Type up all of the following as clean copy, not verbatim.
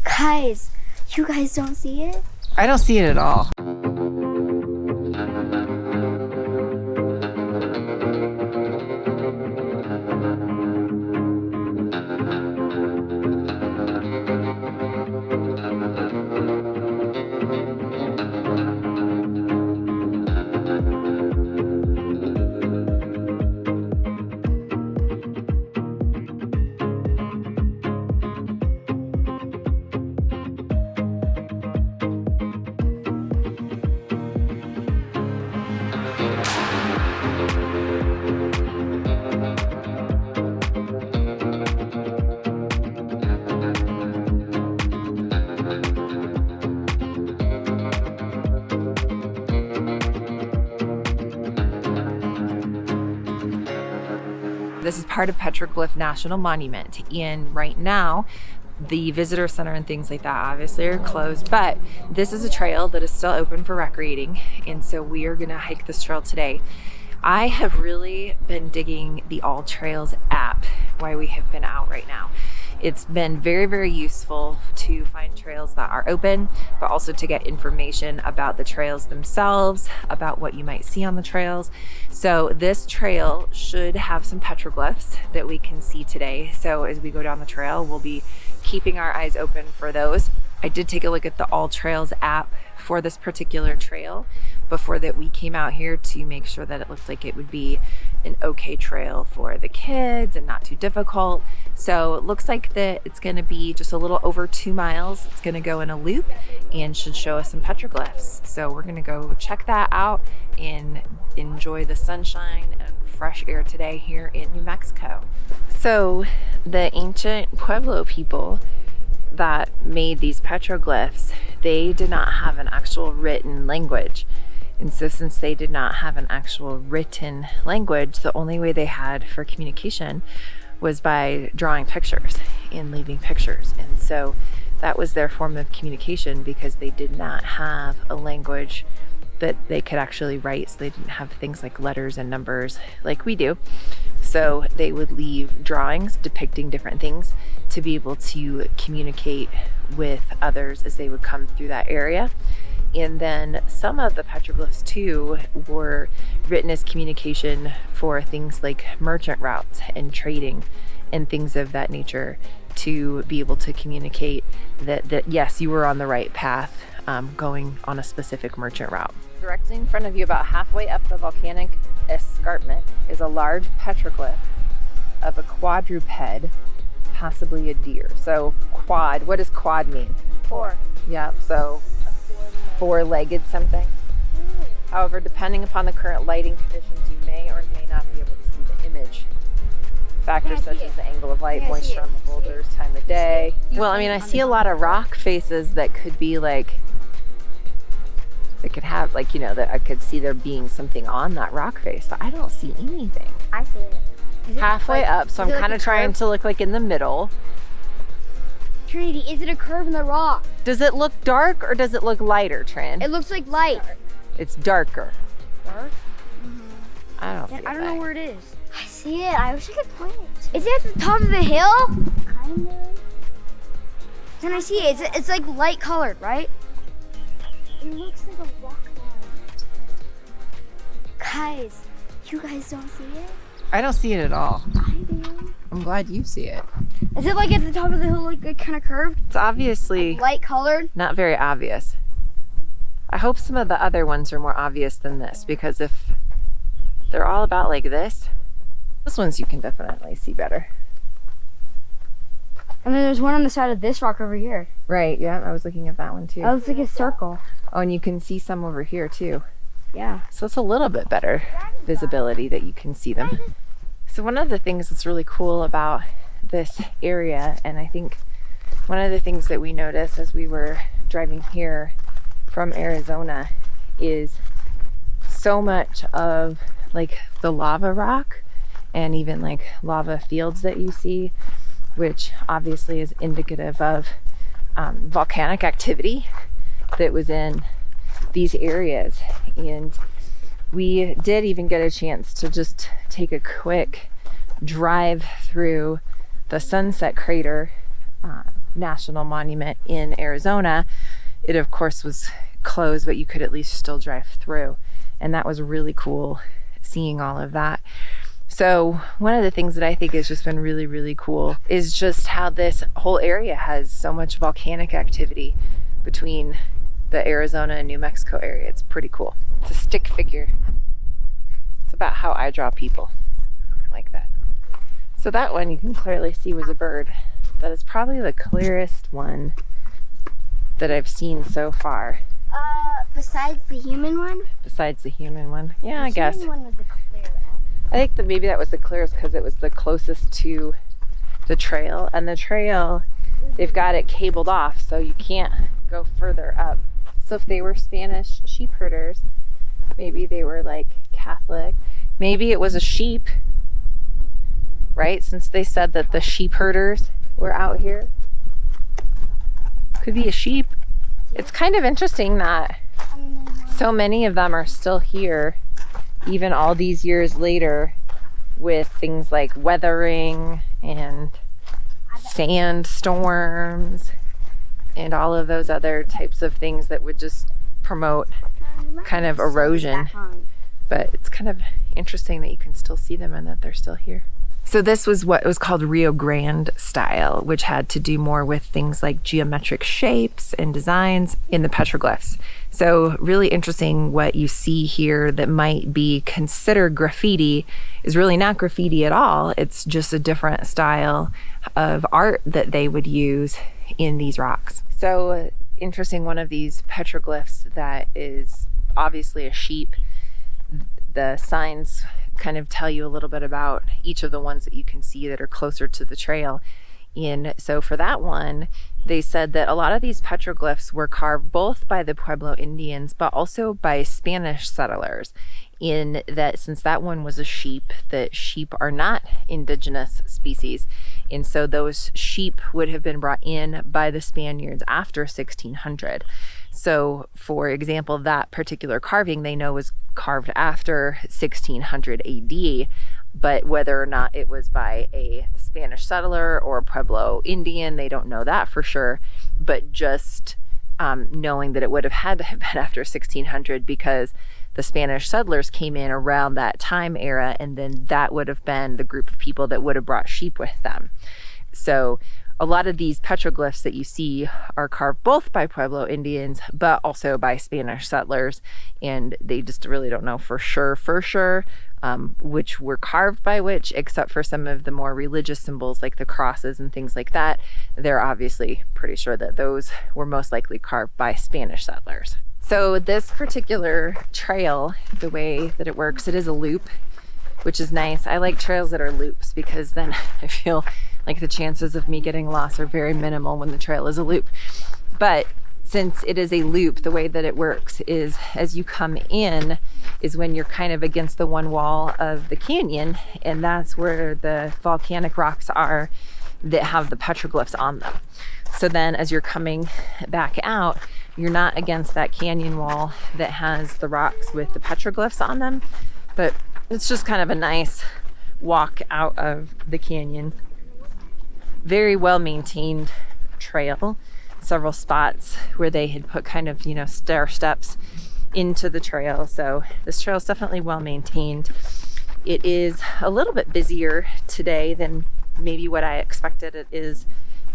Guys, you guys don't see it? I don't see it at all. This is part of Petroglyph National Monument, and right now the visitor center and things like that obviously are closed, but this is a trail that is still open for recreating, and so we are gonna hike this trail today. I have really been digging the All Trails app while we have been out right now. It's been very, very useful to find trails that are open, but also to get information about the trails themselves, about what you might see on the trails. So this trail should have some petroglyphs that we can see today. So as we go down the trail, we'll be keeping our eyes open for those. I did take a look at the All Trails app for this particular trail before that we came out here to make sure that it looked like it would be an okay trail for the kids and not too difficult. So it looks like that it's going to be just a little over 2 miles. It's going to go in a loop and should show us some petroglyphs. So we're going to go check that out and enjoy the sunshine and fresh air today here in New Mexico. So the ancient Pueblo people that made these petroglyphs, they did not have an actual written language. And so since they did not have an actual written language, the only way they had for communication was by drawing pictures and leaving pictures. And so that was their form of communication because they did not have a language that they could actually write. So they didn't have things like letters and numbers like we do. So they would leave drawings depicting different things to be able to communicate with others as they would come through that area. And then some of the petroglyphs too were written as communication for things like merchant routes and trading and things of that nature, to be able to communicate that yes, you were on the right path going on a specific merchant route. Directly in front of you, about halfway up the volcanic escarpment, is a large petroglyph of a quadruped, possibly a deer. So quad, what does quad mean? 4. Yeah, so four-legged something. However, depending upon the current lighting conditions, you may or may not be able to see the image. Factors such as the angle of light, moisture on the boulders, time of day. Well, I mean, I see a lot of rock faces that could be like, that could have like, you know, that I could see there being something on that rock face, but I don't see anything. I see it. Halfway up, so I'm kind of trying to look like in the middle. Trinity, is it a curve in the rock? Does it look dark or does it look lighter, Trin? It looks like light. It's darker. Dark? I don't see it. I don't know where it is. I see it. I wish I could point it. Is it at the top of the hill? Kind of. Can I see it? It's like light colored, right? It looks like a rock line. Guys, you guys don't see it? I don't see it at all. I do. I'm glad you see it. Is it like at the top of the hill, like kind of curved? It's obviously Like light colored? not very obvious. I hope some of the other ones are more obvious than this, because if they're all about like this ones you can definitely see better. And then there's one on the side of this rock over here. Right, yeah, I was looking at that one too. That looks like a circle. Oh, and you can see some over here too. Yeah. So it's a little bit better visibility that you can see them. So one of the things that's really cool about this area, and I think one of the things that we noticed as we were driving here from Arizona, is so much of like the lava rock and even like lava fields that you see, which obviously is indicative of volcanic activity that was in these areas. And we did even get a chance to just take a quick drive through the Sunset Crater National Monument in Arizona, it of course was closed, but you could at least still drive through. And that was really cool seeing all of that. So one of the things that I think has just been really, really cool is just how this whole area has so much volcanic activity between the Arizona and New Mexico area. It's pretty cool. It's a stick figure. It's about how I draw people, like that. So that one you can clearly see was a bird. That is probably the clearest one that I've seen so far. Besides the human one? Besides the human one. Yeah, I guess. The human one was the clear one. I think that maybe that was the clearest because it was the closest to the trail. And the trail, they've got it cabled off, so you can't go further up. So if they were Spanish sheep herders, maybe they were like Catholic. Maybe it was a sheep, right? Since they said that the sheep herders were out here. Could be a sheep. It's kind of interesting that so many of them are still here, even all these years later, with things like weathering and sandstorms and all of those other types of things that would just promote kind of erosion. But it's kind of interesting that you can still see them and that they're still here. So this was what was called Rio Grande style, which had to do more with things like geometric shapes and designs in the petroglyphs. So really interesting, what you see here that might be considered graffiti is really not graffiti at all. It's just a different style of art that they would use in these rocks. So interesting, one of these petroglyphs that is obviously a sheep. The signs kind of tell you a little bit about each of the ones that you can see that are closer to the trail. And so for that one, they said that a lot of these petroglyphs were carved both by the Pueblo Indians, but also by Spanish settlers. In that, since that one was a sheep, that sheep are not indigenous species. And so those sheep would have been brought in by the Spaniards after 1600. So for example, that particular carving they know was carved after 1600 AD, but whether or not it was by a Spanish settler or a Pueblo Indian, they don't know that for sure. But just knowing that it would have had to have been after 1600 because the Spanish settlers came in around that time era, and then that would have been the group of people that would have brought sheep with them. So a lot of these petroglyphs that you see are carved both by Pueblo Indians, but also by Spanish settlers. And they just really don't know for sure, which were carved by which, except for some of the more religious symbols like the crosses and things like that. They're obviously pretty sure that those were most likely carved by Spanish settlers. So this particular trail, the way that it works, it is a loop, which is nice. I like trails that are loops because then I feel like the chances of me getting lost are very minimal when the trail is a loop. But since it is a loop, the way that it works is as you come in is when you're kind of against the one wall of the canyon, and that's where the volcanic rocks are that have the petroglyphs on them. So then as you're coming back out, you're not against that canyon wall that has the rocks with the petroglyphs on them, but it's just kind of a nice walk out of the canyon. Very well maintained trail. Several spots where they had put kind of, stair steps into the trail. So this trail is definitely well maintained. It is a little bit busier today than maybe what I expected. It is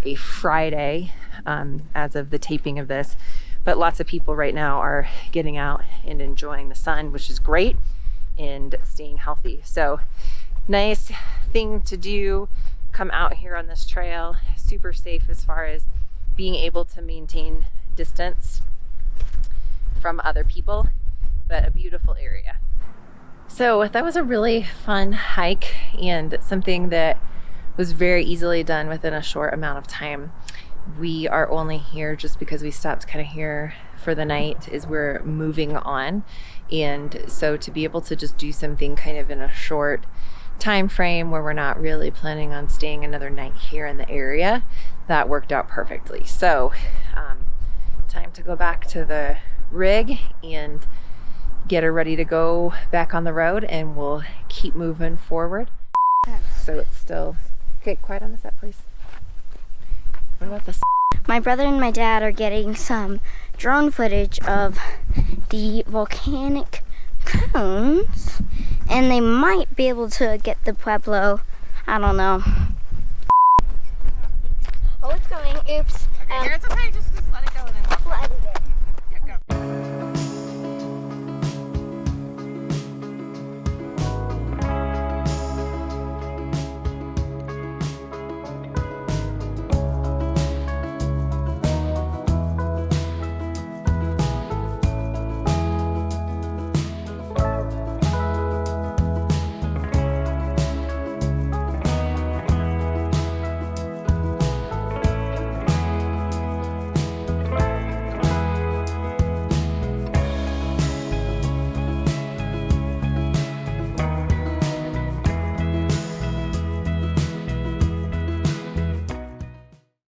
a Friday as of the taping of this, but lots of people right now are getting out and enjoying the sun, which is great, and staying healthy. So nice thing to do. Come out here on this trail, super safe as far as being able to maintain distance from other people, but a beautiful area. So that was a really fun hike and something that was very easily done within a short amount of time. We are only here just because we stopped kind of here for the night as we're moving on. And so to be able to just do something kind of in a short time frame where we're not really planning on staying another night here in the area, that worked out perfectly. So time to go back to the rig and get her ready to go back on the road, and we'll keep moving forward. So it's still okay. Quiet on the set, please. What about this? My brother and my dad are getting some drone footage of the volcanic cones, and they might be able to get the Pueblo. I don't know. Oh, it's going. Oops. Okay, here, it's okay. Just let it go and then walk. We'll edit it.